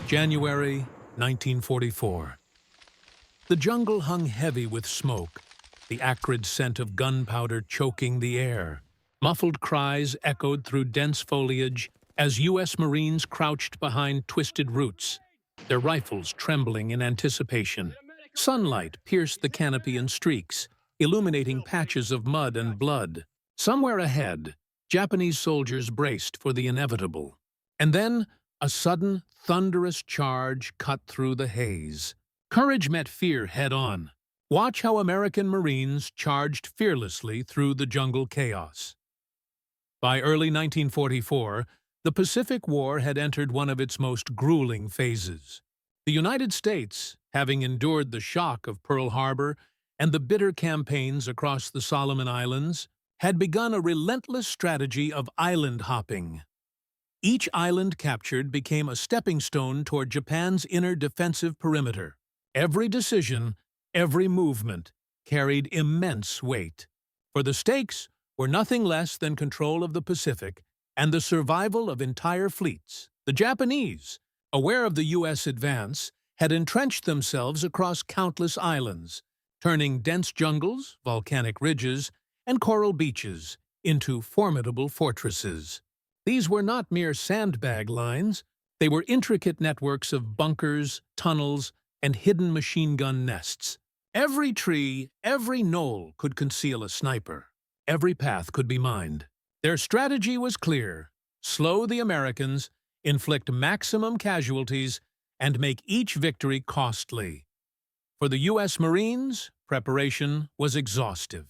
January 1944. The jungle hung heavy with smoke, the acrid scent of gunpowder choking the air. Muffled cries echoed through dense foliage as U.S. Marines crouched behind twisted roots, their rifles trembling in anticipation. Sunlight pierced the canopy in streaks, illuminating patches of mud and blood. Somewhere ahead, Japanese soldiers braced for the inevitable. And then, a sudden, thunderous charge cut through the haze. Courage met fear head-on. Watch how American Marines charged fearlessly through the jungle chaos. By early 1944, the Pacific War had entered one of its most grueling phases. The United States, having endured the shock of Pearl Harbor and the bitter campaigns across the Solomon Islands, had begun a relentless strategy of island hopping. Each island captured became a stepping stone toward Japan's inner defensive perimeter. Every decision, every movement, carried immense weight. For the stakes were nothing less than control of the Pacific and the survival of entire fleets. The Japanese, aware of the U.S. advance, had entrenched themselves across countless islands, turning dense jungles, volcanic ridges, and coral beaches into formidable fortresses. These were not mere sandbag lines, they were intricate networks of bunkers, tunnels, and hidden machine gun nests. Every tree, every knoll could conceal a sniper. Every path could be mined. Their strategy was clear: slow the Americans, inflict maximum casualties, and make each victory costly. For the U.S. Marines, preparation was exhaustive.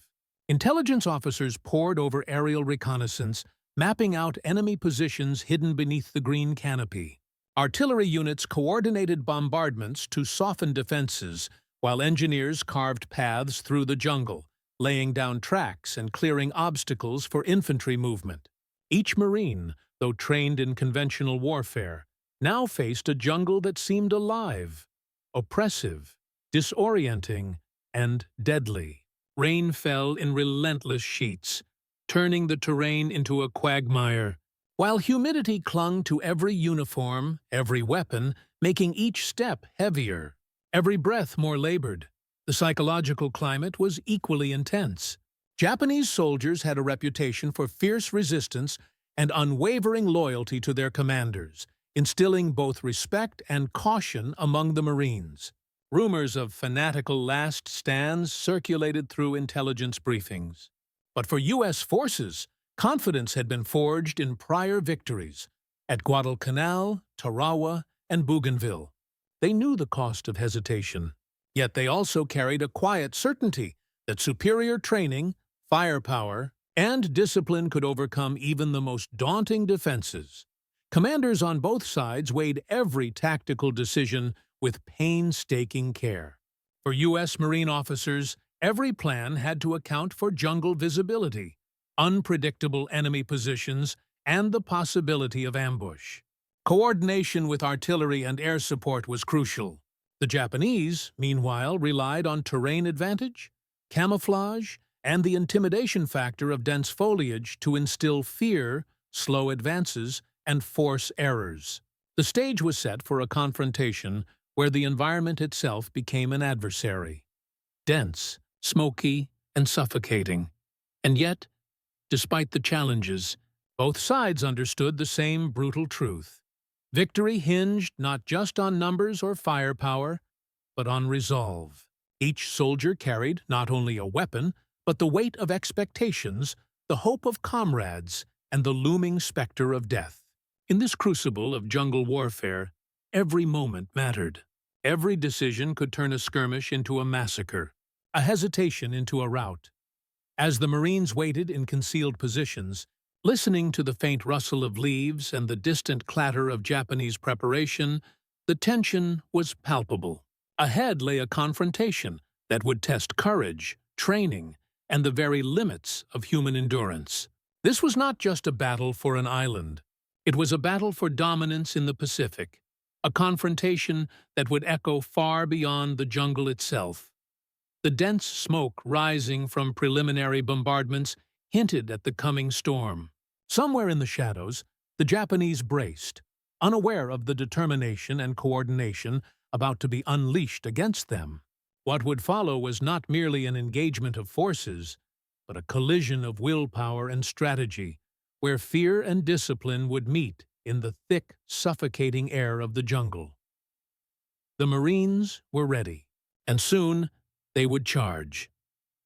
Intelligence officers pored over aerial reconnaissance, mapping out enemy positions hidden beneath the green canopy. Artillery units coordinated bombardments to soften defenses, while engineers carved paths through the jungle, laying down tracks and clearing obstacles for infantry movement. Each Marine, though trained in conventional warfare, now faced a jungle that seemed alive, oppressive, disorienting, and deadly. Rain fell in relentless sheets, turning the terrain into a quagmire, while humidity clung to every uniform, every weapon, making each step heavier, every breath more labored. The psychological climate was equally intense. Japanese soldiers had a reputation for fierce resistance and unwavering loyalty to their commanders, instilling both respect and caution among the Marines. Rumors of fanatical last stands circulated through intelligence briefings. But for U.S. forces, confidence had been forged in prior victories at Guadalcanal, Tarawa, and Bougainville. They knew the cost of hesitation, yet they also carried a quiet certainty that superior training, firepower, and discipline could overcome even the most daunting defenses. Commanders on both sides weighed every tactical decision with painstaking care. For U.S. Marine officers, every plan had to account for jungle visibility, unpredictable enemy positions, and the possibility of ambush. Coordination with artillery and air support was crucial. The Japanese, meanwhile, relied on terrain advantage, camouflage, and the intimidation factor of dense foliage to instill fear, slow advances, and force errors. The stage was set for a confrontation where the environment itself became an adversary. Dense, smoky, and suffocating. And yet, despite the challenges, both sides understood the same brutal truth. Victory hinged not just on numbers or firepower, but on resolve. Each soldier carried not only a weapon, but the weight of expectations, the hope of comrades, and the looming specter of death. In this crucible of jungle warfare, every moment mattered. Every decision could turn a skirmish into a massacre, a hesitation into a rout. As the Marines waited in concealed positions, listening to the faint rustle of leaves and the distant clatter of Japanese preparation, the tension was palpable. Ahead lay a confrontation that would test courage, training, and the very limits of human endurance. This was not just a battle for an island. It was a battle for dominance in the Pacific, a confrontation that would echo far beyond the jungle itself. The dense smoke rising from preliminary bombardments hinted at the coming storm. Somewhere in the shadows, the Japanese braced, unaware of the determination and coordination about to be unleashed against them. What would follow was not merely an engagement of forces, but a collision of willpower and strategy, where fear and discipline would meet in the thick, suffocating air of the jungle. The Marines were ready, and soon they would charge.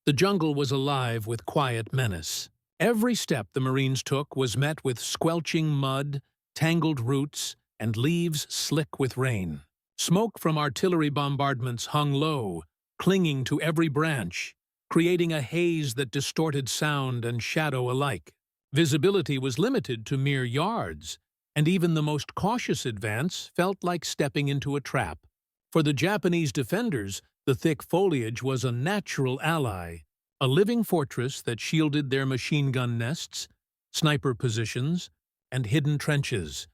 The jungle was alive with quiet menace. Every step the Marines took was met with squelching mud, tangled roots, and leaves slick with rain. Smoke from artillery bombardments hung low, clinging to every branch, creating a haze that distorted sound and shadow alike. Visibility was limited to mere yards, and even the most cautious advance felt like stepping into a trap. For the Japanese defenders, the thick foliage was a natural ally, a living fortress that shielded their machine gun nests, sniper positions, and hidden trenches.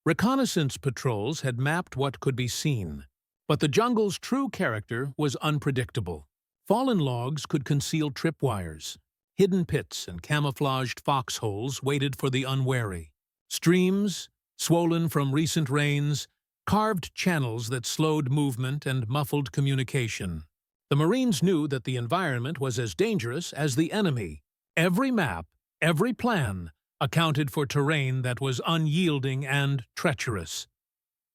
Reconnaissance patrols had mapped what could be seen, but the jungle's true character was unpredictable. Fallen logs could conceal tripwires. Hidden pits and camouflaged foxholes waited for the unwary. Streams, swollen from recent rains, carved channels that slowed movement and muffled communication. The Marines knew that the environment was as dangerous as the enemy. Every map, every plan, accounted for terrain that was unyielding and treacherous.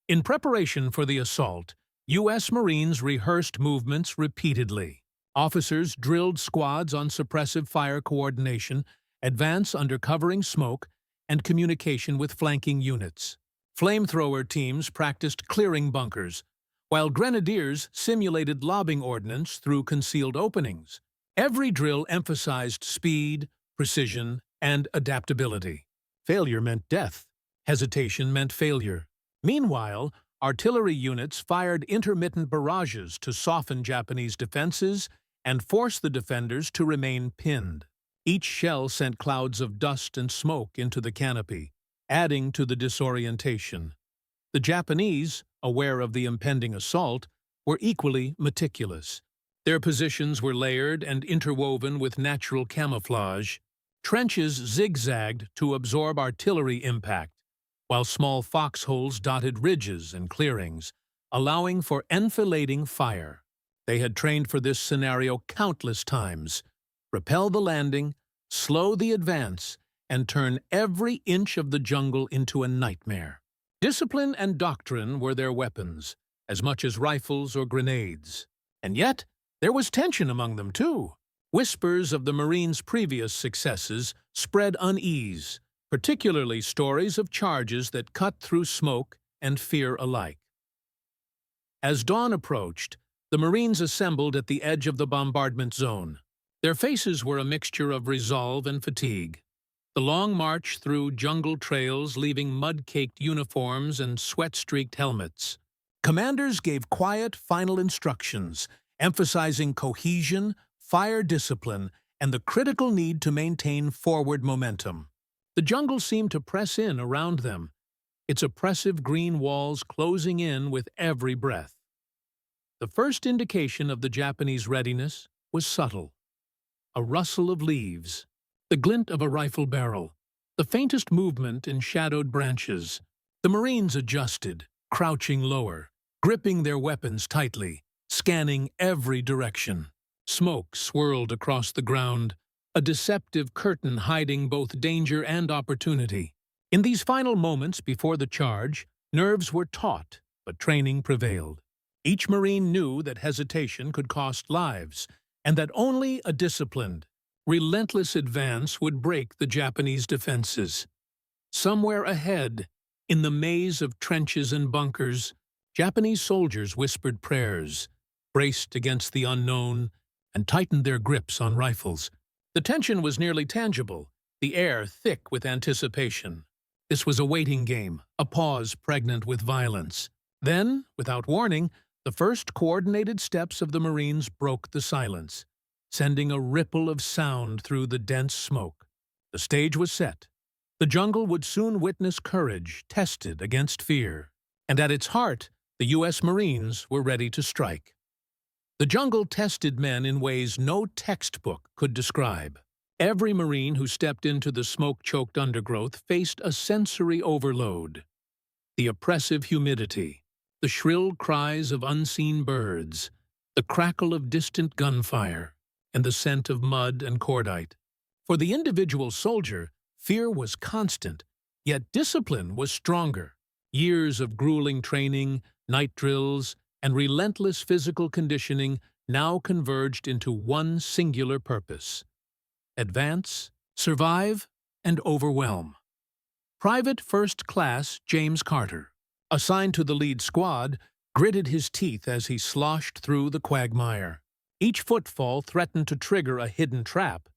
In preparation for the assault, U.S. Marines rehearsed movements repeatedly. Officers drilled squads on suppressive fire coordination, advance under covering smoke, and communication with flanking units. Flamethrower teams practiced clearing bunkers, while grenadiers simulated lobbing ordnance through concealed openings. Every drill emphasized speed, precision, and adaptability. Failure meant death. Hesitation meant failure. Meanwhile, artillery units fired intermittent barrages to soften Japanese defenses and force the defenders to remain pinned. Each shell sent clouds of dust and smoke into the canopy, adding to the disorientation. The Japanese, aware of the impending assault, were equally meticulous. Their positions were layered and interwoven with natural camouflage. Trenches zigzagged to absorb artillery impact, while small foxholes dotted ridges and clearings, allowing for enfilading fire. They had trained for this scenario countless times. Repel the landing, slow the advance, and turn every inch of the jungle into a nightmare. Discipline and doctrine were their weapons, as much as rifles or grenades. And yet, there was tension among them too. Whispers of the Marines' previous successes spread unease, particularly stories of charges that cut through smoke and fear alike. As dawn approached, the Marines assembled at the edge of the bombardment zone. Their faces were a mixture of resolve and fatigue. The long march through jungle trails leaving mud-caked uniforms and sweat-streaked helmets. Commanders gave quiet, final instructions, emphasizing cohesion, fire discipline, and the critical need to maintain forward momentum. The jungle seemed to press in around them, its oppressive green walls closing in with every breath. The first indication of the Japanese readiness was subtle. A rustle of leaves, the glint of a rifle barrel, the faintest movement in shadowed branches. The Marines adjusted, crouching lower, gripping their weapons tightly, scanning every direction. Smoke swirled across the ground, a deceptive curtain hiding both danger and opportunity. In these final moments before the charge, nerves were taut, but training prevailed. Each Marine knew that hesitation could cost lives, and that only a disciplined, relentless advance would break the Japanese defenses. Somewhere ahead, in the maze of trenches and bunkers, Japanese soldiers whispered prayers, braced against the unknown, and tightened their grips on rifles. The tension was nearly tangible, the air thick with anticipation. This was a waiting game, a pause pregnant with violence. Then, without warning, the first coordinated steps of the Marines broke the silence, sending a ripple of sound through the dense smoke. The stage was set. The jungle would soon witness courage tested against fear. And at its heart, the U.S. Marines were ready to strike. The jungle tested men in ways no textbook could describe. Every Marine who stepped into the smoke-choked undergrowth faced a sensory overload. the oppressive humidity, the shrill cries of unseen birds, the crackle of distant gunfire, and the scent of mud and cordite. For the individual soldier, fear was constant, yet discipline was stronger. Years of grueling training, night drills, and relentless physical conditioning now converged into one singular purpose: advance, survive, and overwhelm. Private First Class James Carter, assigned to the lead squad, gritted his teeth as he sloshed through the quagmire. Each footfall threatened to trigger a hidden trap.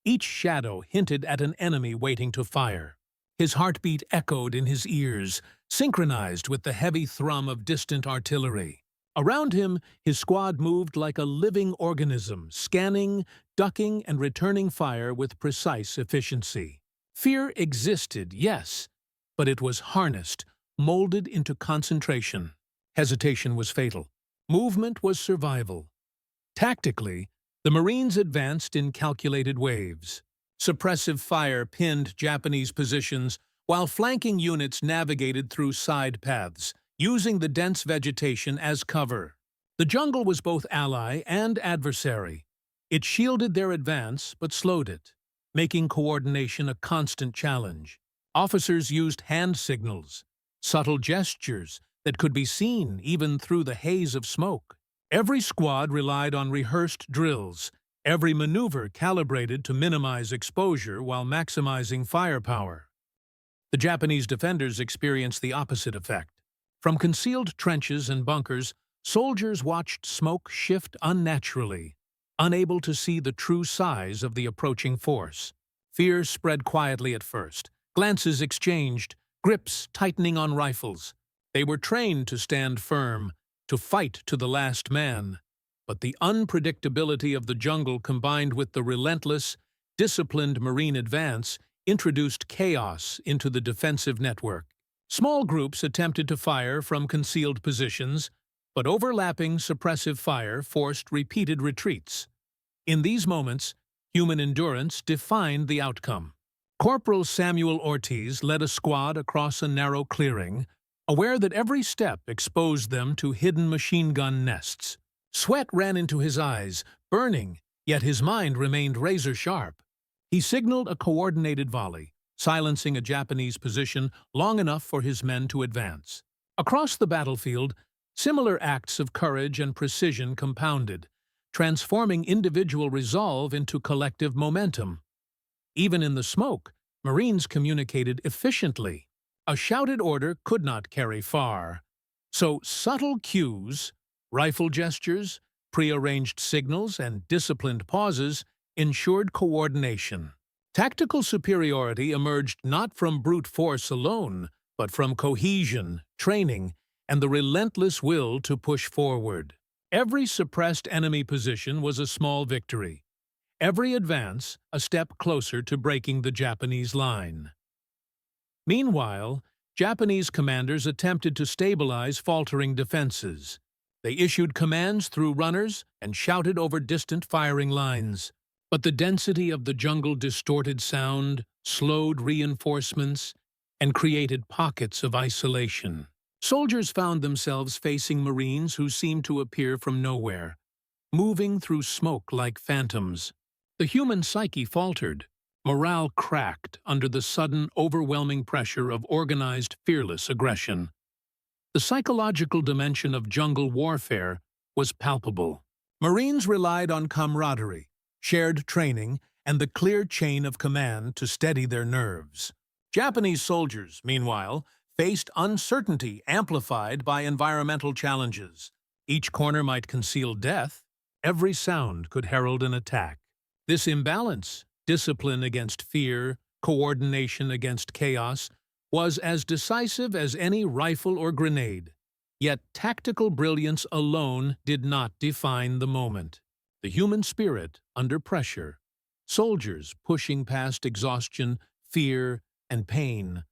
Each shadow hinted at an enemy waiting to fire. His heartbeat echoed in his ears, synchronized with the heavy thrum of distant artillery. Around him, his squad moved like a living organism, scanning, ducking, and returning fire with precise efficiency. Fear existed, yes, but it was harnessed, molded into concentration. Hesitation was fatal. Movement was survival. Tactically, the Marines advanced in calculated waves. Suppressive fire pinned Japanese positions, while flanking units navigated through side paths, using the dense vegetation as cover. The jungle was both ally and adversary. It shielded their advance but slowed it, making coordination a constant challenge. Officers used hand signals, subtle gestures that could be seen even through the haze of smoke. Every squad relied on rehearsed drills, every maneuver calibrated to minimize exposure while maximizing firepower. The Japanese defenders experienced the opposite effect. From concealed trenches and bunkers, soldiers watched smoke shift unnaturally, unable to see the true size of the approaching force. Fear spread quietly at first, glances exchanged, grips tightening on rifles. They were trained to stand firm, to fight to the last man. But the unpredictability of the jungle combined with the relentless, disciplined Marine advance introduced chaos into the defensive network. Small groups attempted to fire from concealed positions, but overlapping suppressive fire forced repeated retreats. In these moments, human endurance defined the outcome. Corporal Samuel Ortiz led a squad across a narrow clearing, aware that every step exposed them to hidden machine gun nests. Sweat ran into his eyes, burning, yet his mind remained razor-sharp. He signaled a coordinated volley, silencing a Japanese position long enough for his men to advance. Across the battlefield, similar acts of courage and precision compounded, transforming individual resolve into collective momentum. Even in the smoke, Marines communicated efficiently. A shouted order could not carry far. So subtle cues, rifle gestures, prearranged signals, and disciplined pauses ensured coordination. Tactical superiority emerged not from brute force alone, but from cohesion, training, and the relentless will to push forward. Every suppressed enemy position was a small victory. Every advance a step closer to breaking the Japanese line. Meanwhile, Japanese commanders attempted to stabilize faltering defenses. They issued commands through runners and shouted over distant firing lines. But the density of the jungle distorted sound, slowed reinforcements, and created pockets of isolation. Soldiers found themselves facing Marines who seemed to appear from nowhere, moving through smoke like phantoms. The human psyche faltered. Morale cracked under the sudden, overwhelming pressure of organized, fearless aggression. The psychological dimension of jungle warfare was palpable. Marines relied on camaraderie, shared training, and the clear chain of command to steady their nerves. Japanese soldiers, meanwhile, faced uncertainty amplified by environmental challenges. Each corner might conceal death. Every sound could herald an attack. This imbalance, discipline against fear, coordination against chaos, was as decisive as any rifle or grenade. Yet tactical brilliance alone did not define the moment. The human spirit under pressure, soldiers pushing past exhaustion, fear, and pain,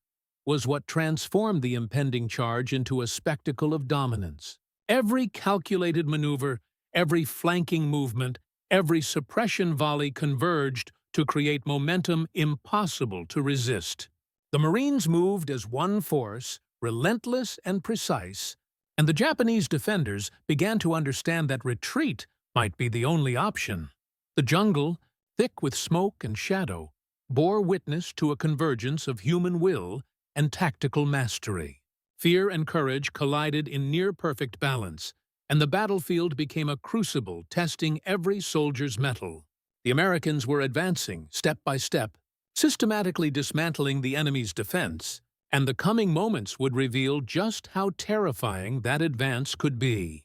was what transformed the impending charge into a spectacle of dominance. Every calculated maneuver, every flanking movement, every suppression volley converged to create momentum impossible to resist. The Marines moved as one force, relentless and precise, and the Japanese defenders began to understand that retreat might be the only option. The jungle, thick with smoke and shadow, bore witness to a convergence of human will and tactical mastery. Fear and courage collided in near-perfect balance, and the battlefield became a crucible testing every soldier's mettle. The Americans were advancing, step by step, systematically dismantling the enemy's defense, and the coming moments would reveal just how terrifying that advance could be.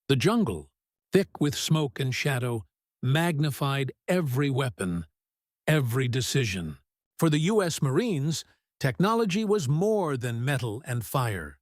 The jungle, thick with smoke and shadow, magnified every weapon, every decision. For the U.S. Marines, technology was more than metal and fire.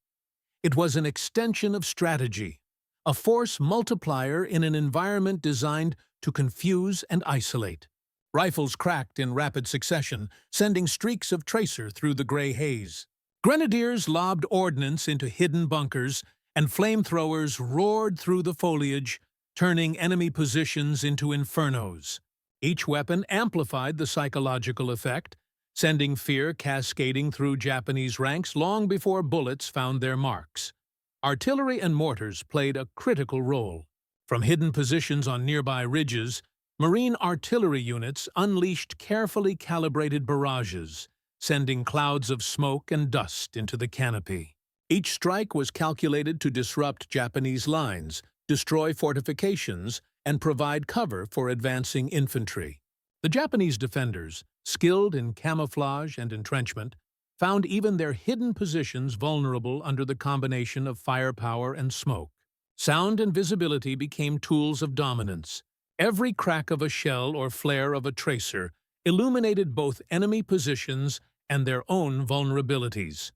It was an extension of strategy, a force multiplier in an environment designed to confuse and isolate. Rifles cracked in rapid succession, sending streaks of tracer through the gray haze. Grenadiers lobbed ordnance into hidden bunkers, and flamethrowers roared through the foliage, turning enemy positions into infernos. Each weapon amplified the psychological effect, sending fear cascading through Japanese ranks long before bullets found their marks. Artillery and mortars played a critical role. From hidden positions on nearby ridges, Marine artillery units unleashed carefully calibrated barrages, sending clouds of smoke and dust into the canopy. Each strike was calculated to disrupt Japanese lines, destroy fortifications, and provide cover for advancing infantry. The Japanese defenders, skilled in camouflage and entrenchment, found even their hidden positions vulnerable under the combination of firepower and smoke. Sound and visibility became tools of dominance. Every crack of a shell or flare of a tracer illuminated both enemy positions and their own vulnerabilities.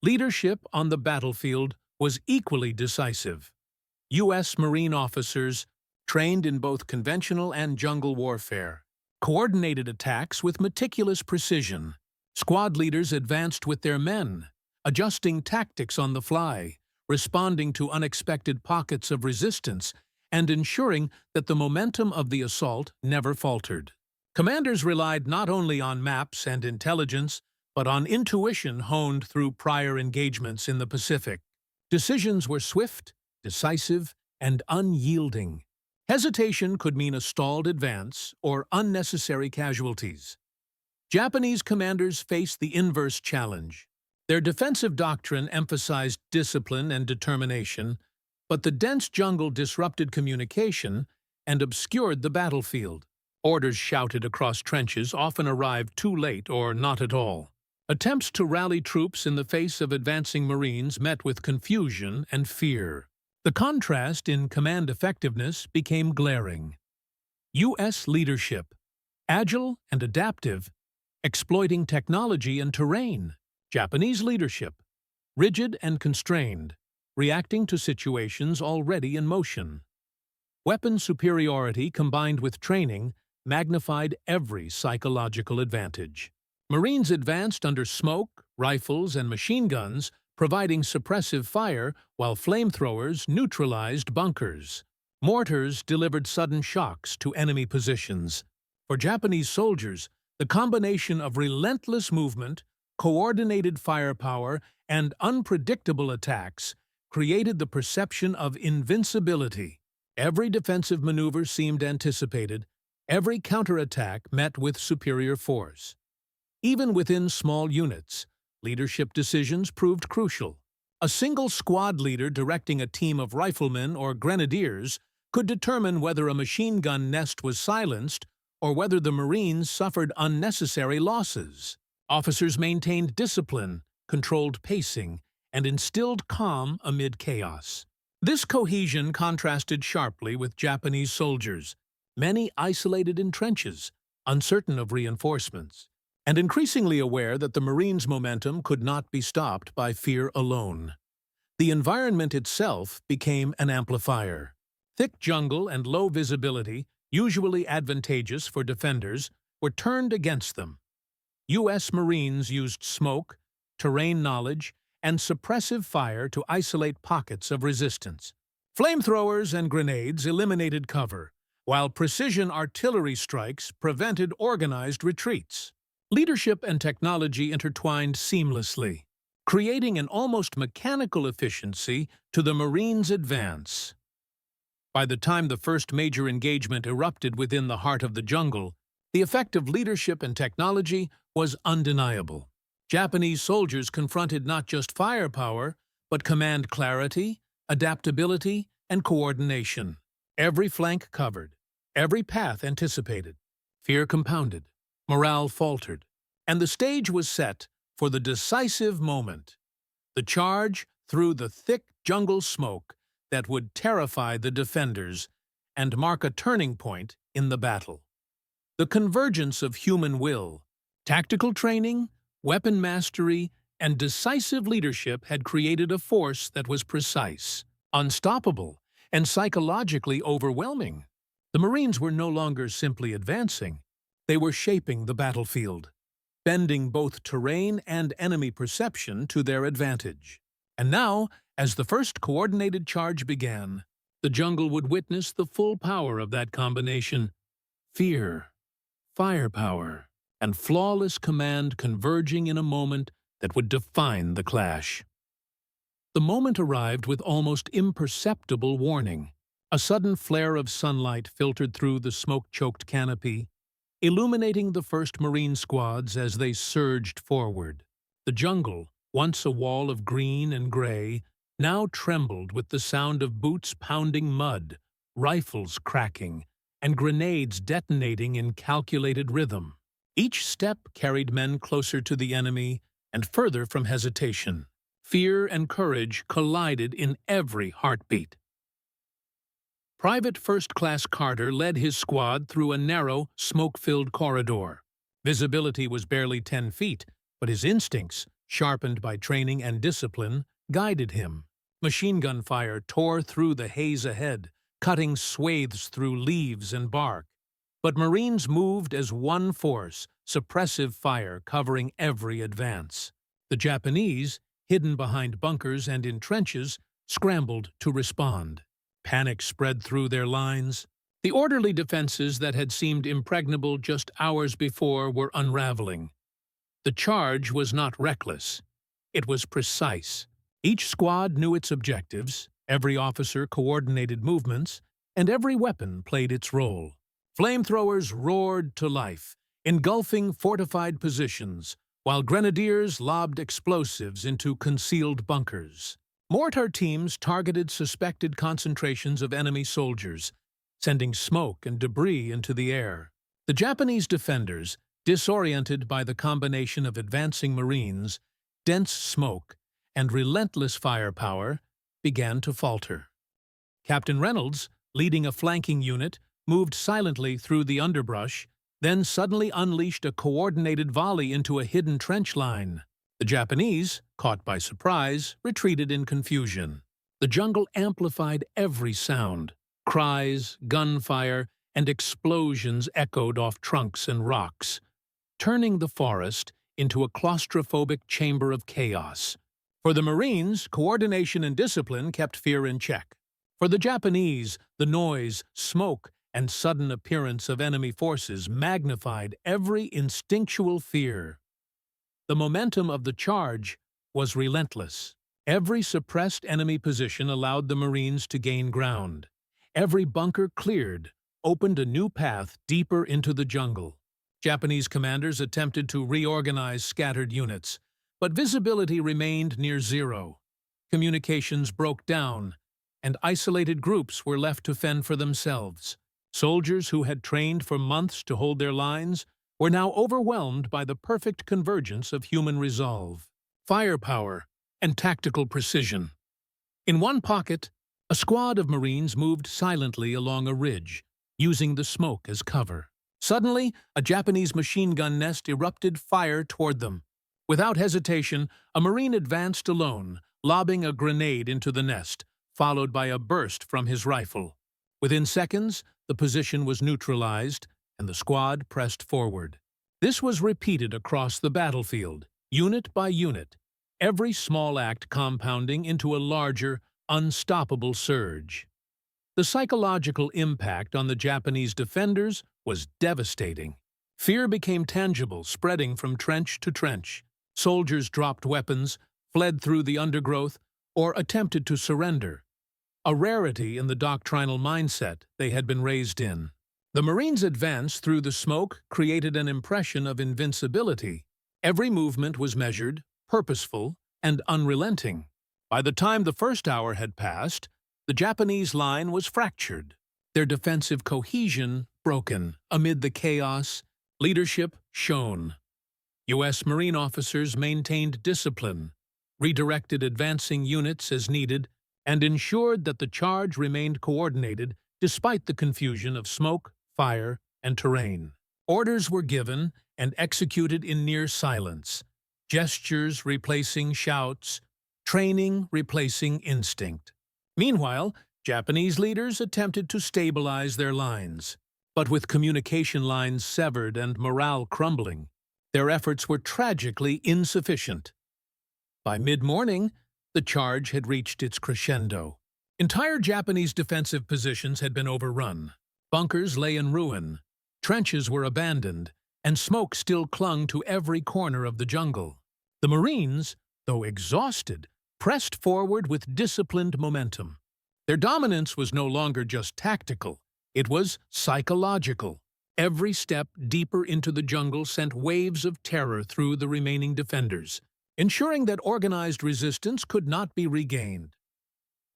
Leadership on the battlefield was equally decisive. U.S. Marine officers, trained in both conventional and jungle warfare, coordinated attacks with meticulous precision. Squad leaders advanced with their men, adjusting tactics on the fly, responding to unexpected pockets of resistance, and ensuring that the momentum of the assault never faltered. Commanders relied not only on maps and intelligence, but on intuition honed through prior engagements in the Pacific. Decisions were swift, decisive, and unyielding. Hesitation could mean a stalled advance or unnecessary casualties. Japanese commanders faced the inverse challenge. Their defensive doctrine emphasized discipline and determination, but the dense jungle disrupted communication and obscured the battlefield. Orders shouted across trenches often arrived too late or not at all. Attempts to rally troops in the face of advancing Marines met with confusion and fear. The contrast in command effectiveness became glaring. U.S. leadership, agile and adaptive, exploiting technology and terrain. Japanese leadership, rigid and constrained, reacting to situations already in motion. Weapon superiority combined with training magnified every psychological advantage. Marines advanced under smoke, rifles, and machine guns, providing suppressive fire while flamethrowers neutralized bunkers. Mortars delivered sudden shocks to enemy positions. For Japanese soldiers, the combination of relentless movement, coordinated firepower, and unpredictable attacks created the perception of invincibility. Every defensive maneuver seemed anticipated, every counterattack met with superior force. Even within small units, leadership decisions proved crucial. A single squad leader directing a team of riflemen or grenadiers could determine whether a machine gun nest was silenced or whether the Marines suffered unnecessary losses. Officers maintained discipline, controlled pacing, and instilled calm amid chaos. This cohesion contrasted sharply with Japanese soldiers, many isolated in trenches, uncertain of reinforcements, and increasingly aware that the Marines' momentum could not be stopped by fear alone. The environment itself became an amplifier. Thick jungle and low visibility, usually advantageous for defenders, were turned against them. U.S. Marines used smoke, terrain knowledge, and suppressive fire to isolate pockets of resistance. Flamethrowers and grenades eliminated cover, while precision artillery strikes prevented organized retreats. Leadership and technology intertwined seamlessly. creating an almost mechanical efficiency to the Marines' advance. By the time the first major engagement erupted within the heart of the jungle, the effect of leadership and technology was undeniable. Japanese soldiers confronted not just firepower, but command clarity, adaptability, and coordination. Every flank covered, every path anticipated, fear compounded, morale faltered, and the stage was set for the decisive moment, the charge through the thick jungle smoke that would terrify the defenders and mark a turning point in the battle. The convergence of human will, tactical training, weapon mastery, and decisive leadership had created a force that was precise, unstoppable, and psychologically overwhelming. The Marines were no longer simply advancing. They were shaping the battlefield, bending both terrain and enemy perception to their advantage. And now, as the first coordinated charge began, the jungle would witness the full power of that combination: fear, firepower, and flawless command converging in a moment that would define the clash. The moment arrived with almost imperceptible warning. A sudden flare of sunlight filtered through the smoke-choked canopy, illuminating the first Marine squads as they surged forward. The jungle, once a wall of green and gray, now trembled with the sound of boots pounding mud, rifles cracking, and grenades detonating in calculated rhythm. Each step carried men closer to the enemy and further from hesitation. Fear and courage collided in every heartbeat. Private First Class Carter led his squad through a narrow, smoke-filled corridor. Visibility was barely 10 feet, but his instincts, sharpened by training and discipline, guided him. Machine gun fire tore through the haze ahead, cutting swathes through leaves and bark. But Marines moved as one force, suppressive fire covering every advance. The Japanese, hidden behind bunkers and in trenches, scrambled to respond. Panic spread through their lines. The orderly defenses that had seemed impregnable just hours before were unraveling. The charge was not reckless. It was precise. Each squad knew its objectives, every officer coordinated movements, and every weapon played its role. Flamethrowers roared to life, engulfing fortified positions, while grenadiers lobbed explosives into concealed bunkers. Mortar teams targeted suspected concentrations of enemy soldiers, sending smoke and debris into the air. The Japanese defenders, disoriented by the combination of advancing Marines, dense smoke, and relentless firepower, began to falter. Captain Reynolds, leading a flanking unit, moved silently through the underbrush, then suddenly unleashed a coordinated volley into a hidden trench line. The Japanese, caught by surprise, retreated in confusion. The jungle amplified every sound. Cries, gunfire, and explosions echoed off trunks and rocks, turning the forest into a claustrophobic chamber of chaos. For the Marines, coordination and discipline kept fear in check. For the Japanese, the noise, smoke, and sudden appearance of enemy forces magnified every instinctual fear. The momentum of the charge was relentless. Every suppressed enemy position allowed the Marines to gain ground. Every bunker cleared opened a new path deeper into the jungle. Japanese commanders attempted to reorganize scattered units, but visibility remained near zero. Communications broke down, and isolated groups were left to fend for themselves. Soldiers who had trained for months to hold their lines were now overwhelmed by the perfect convergence of human resolve, firepower, and tactical precision. In one pocket, a squad of Marines moved silently along a ridge, using the smoke as cover. Suddenly, a Japanese machine gun nest erupted fire toward them. Without hesitation, a Marine advanced alone, lobbing a grenade into the nest, followed by a burst from his rifle. Within seconds, the position was neutralized, and the squad pressed forward. This was repeated across the battlefield, unit by unit, every small act compounding into a larger, unstoppable surge. The psychological impact on the Japanese defenders was devastating. Fear became tangible, spreading from trench to trench. Soldiers dropped weapons, fled through the undergrowth, or attempted to surrender, a rarity in the doctrinal mindset they had been raised in. The Marines' advance through the smoke created an impression of invincibility. Every movement was measured, purposeful, and unrelenting. By the time the first hour had passed, the Japanese line was fractured, their defensive cohesion broken. Amid the chaos, leadership shone. U.S. Marine officers maintained discipline, redirected advancing units as needed, and ensured that the charge remained coordinated despite the confusion of smoke, fire, and terrain. Orders were given and executed in near silence, gestures replacing shouts, training replacing instinct. Meanwhile, Japanese leaders attempted to stabilize their lines, but with communication lines severed and morale crumbling, their efforts were tragically insufficient. By mid-morning, the charge had reached its crescendo. Entire Japanese defensive positions had been overrun. Bunkers lay in ruin, trenches were abandoned, and smoke still clung to every corner of the jungle. The Marines, though exhausted, pressed forward with disciplined momentum. Their dominance was no longer just tactical, it was psychological. Every step deeper into the jungle sent waves of terror through the remaining defenders, ensuring that organized resistance could not be regained.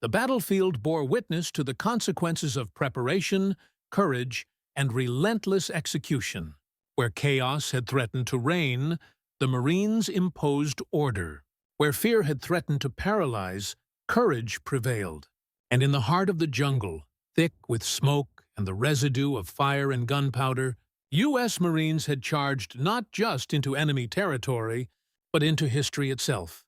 The battlefield bore witness to the consequences of preparation, courage, and relentless execution. Where chaos had threatened to reign, the Marines imposed order. Where fear had threatened to paralyze, courage prevailed. And in the heart of the jungle, thick with smoke and the residue of fire and gunpowder, U.S. Marines had charged not just into enemy territory, but into history itself.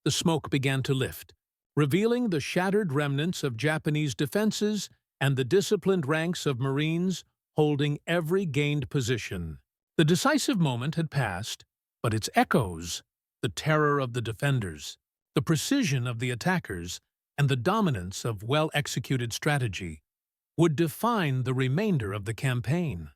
The smoke began to lift, revealing the shattered remnants of Japanese defenses and the disciplined ranks of Marines holding every gained position. The decisive moment had passed, but its echoes, the terror of the defenders, the precision of the attackers, and the dominance of well-executed strategy, would define the remainder of the campaign.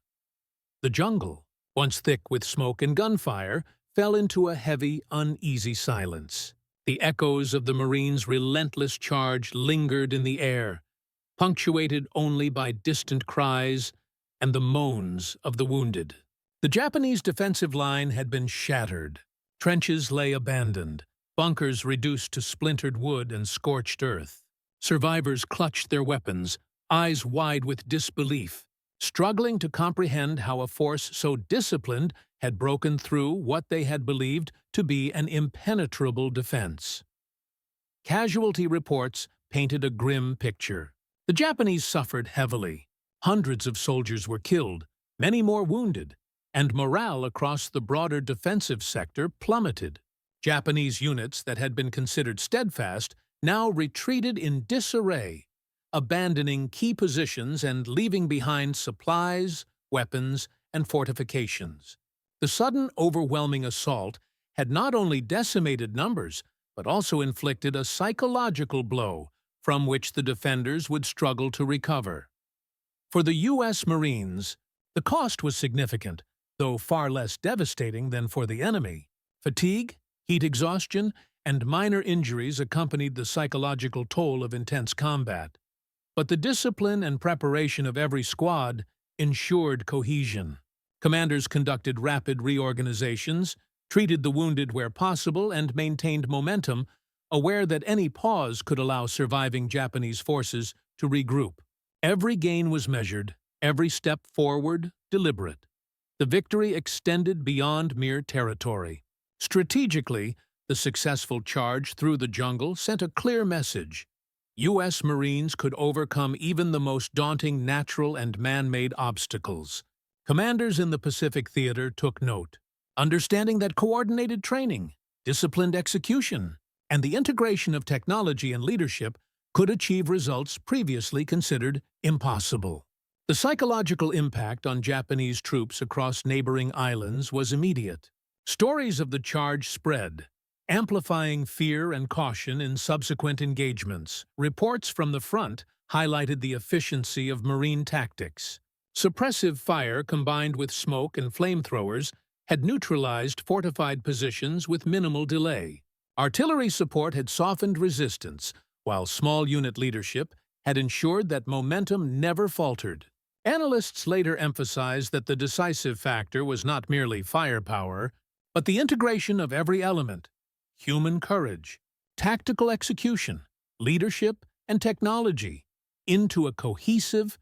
The jungle, once thick with smoke and gunfire, fell into a heavy, uneasy silence. The echoes of the Marines' relentless charge lingered in the air, punctuated only by distant cries and the moans of the wounded. The Japanese defensive line had been shattered. Trenches lay abandoned, bunkers reduced to splintered wood and scorched earth. Survivors clutched their weapons, eyes wide with disbelief, struggling to comprehend how a force so disciplined had broken through what they had believed to be an impenetrable defense. Casualty reports painted a grim picture. The Japanese suffered heavily. Hundreds of soldiers were killed, many more wounded, and morale across the broader defensive sector plummeted. Japanese units that had been considered steadfast now retreated in disarray, abandoning key positions and leaving behind supplies, weapons, and fortifications. The sudden, overwhelming assault had not only decimated numbers, but also inflicted a psychological blow from which the defenders would struggle to recover. For the U.S. Marines, the cost was significant, though far less devastating than for the enemy. Fatigue, heat exhaustion, and minor injuries accompanied the psychological toll of intense combat. But the discipline and preparation of every squad ensured cohesion. Commanders conducted rapid reorganizations, treated the wounded where possible, and maintained momentum, aware that any pause could allow surviving Japanese forces to regroup. Every gain was measured, every step forward deliberate. The victory extended beyond mere territory. Strategically, the successful charge through the jungle sent a clear message. U.S. Marines could overcome even the most daunting natural and man-made obstacles. Commanders in the Pacific Theater took note, understanding that coordinated training, disciplined execution, and the integration of technology and leadership could achieve results previously considered impossible. The psychological impact on Japanese troops across neighboring islands was immediate. Stories of the charge spread, amplifying fear and caution in subsequent engagements. Reports from the front highlighted the efficiency of Marine tactics. Suppressive fire combined with smoke and flamethrowers had neutralized fortified positions with minimal delay. Artillery support had softened resistance, while small unit leadership had ensured that momentum never faltered. Analysts later emphasized that the decisive factor was not merely firepower, but the integration of every element: human courage, tactical execution, leadership, and technology, into a cohesive,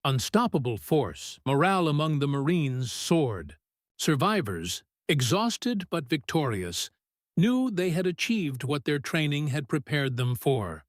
unstoppable force. Morale among the Marines soared. Survivors, exhausted but victorious, knew they had achieved what their training had prepared them for: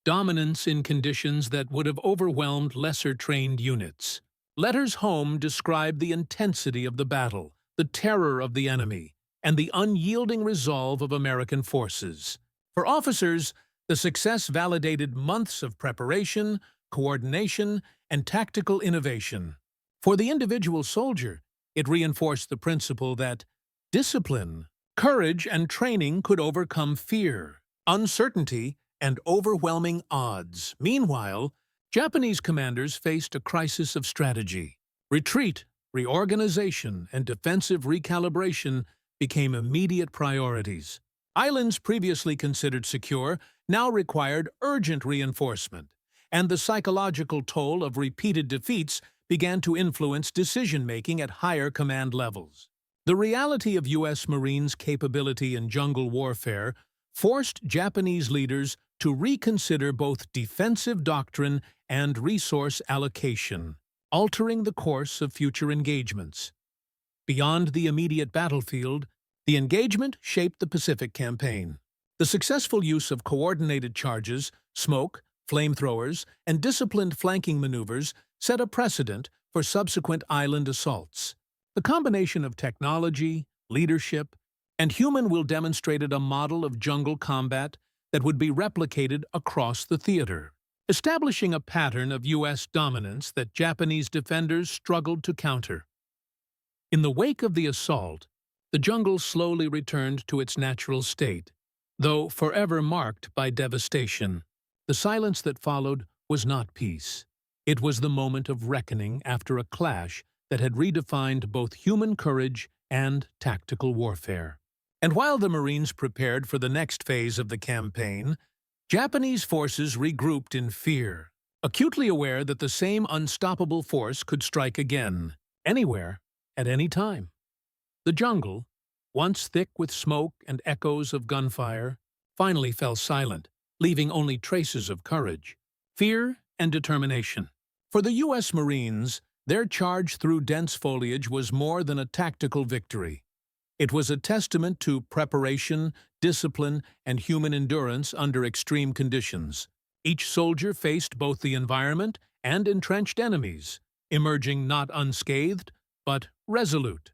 dominance in conditions that would have overwhelmed lesser-trained units. Letters home described the intensity of the battle, the terror of the enemy, and the unyielding resolve of American forces. For officers, the success validated months of preparation, coordination, and tactical innovation. For the individual soldier, it reinforced the principle that discipline, courage, and training could overcome fear, uncertainty, and overwhelming odds. Meanwhile, Japanese commanders faced a crisis of strategy. Retreat, reorganization, and defensive recalibration became immediate priorities. Islands previously considered secure now required urgent reinforcement, and the psychological toll of repeated defeats began to influence decision-making at higher command levels. The reality of U.S. Marines' capability in jungle warfare forced Japanese leaders to reconsider both defensive doctrine and resource allocation, altering the course of future engagements. Beyond the immediate battlefield, the engagement shaped the Pacific Campaign. The successful use of coordinated charges, smoke, flamethrowers, and disciplined flanking maneuvers set a precedent for subsequent island assaults. The combination of technology, leadership, and human will demonstrated a model of jungle combat that would be replicated across the theater, establishing a pattern of U.S. dominance that Japanese defenders struggled to counter. In the wake of the assault, the jungle slowly returned to its natural state, though forever marked by devastation. The silence that followed was not peace. It was the moment of reckoning after a clash that had redefined both human courage and tactical warfare. And while the Marines prepared for the next phase of the campaign, Japanese forces regrouped in fear, acutely aware that the same unstoppable force could strike again, anywhere, at any time. The jungle, once thick with smoke and echoes of gunfire, finally fell silent, leaving only traces of courage, fear, and determination. For the U.S. Marines, their charge through dense foliage was more than a tactical victory. It was a testament to preparation, discipline, and human endurance under extreme conditions. Each soldier faced both the environment and entrenched enemies, emerging not unscathed, but resolute.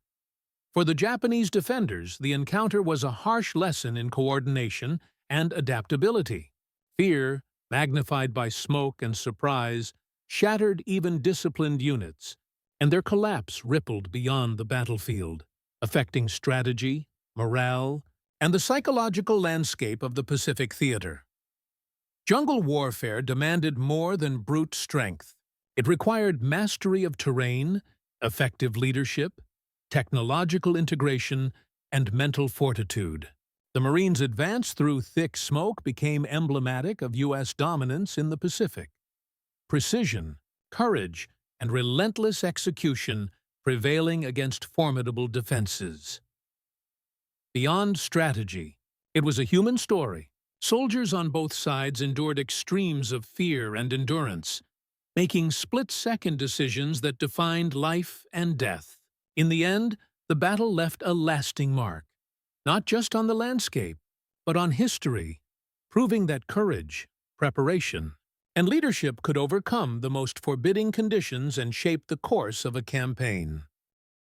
For the Japanese defenders, the encounter was a harsh lesson in coordination and adaptability. Fear, magnified by smoke and surprise, shattered even disciplined units, and their collapse rippled beyond the battlefield, affecting strategy, morale, and the psychological landscape of the Pacific theater. Jungle warfare demanded more than brute strength. It required mastery of terrain, effective leadership, technological integration, and mental fortitude. The Marines' advance through thick smoke became emblematic of U.S. dominance in the Pacific. Precision, courage, and relentless execution prevailing against formidable defenses. Beyond strategy, it was a human story. Soldiers on both sides endured extremes of fear and endurance, making split-second decisions that defined life and death. In the end, the battle left a lasting mark, not just on the landscape, but on history, proving that courage, preparation, and leadership could overcome the most forbidding conditions and shape the course of a campaign.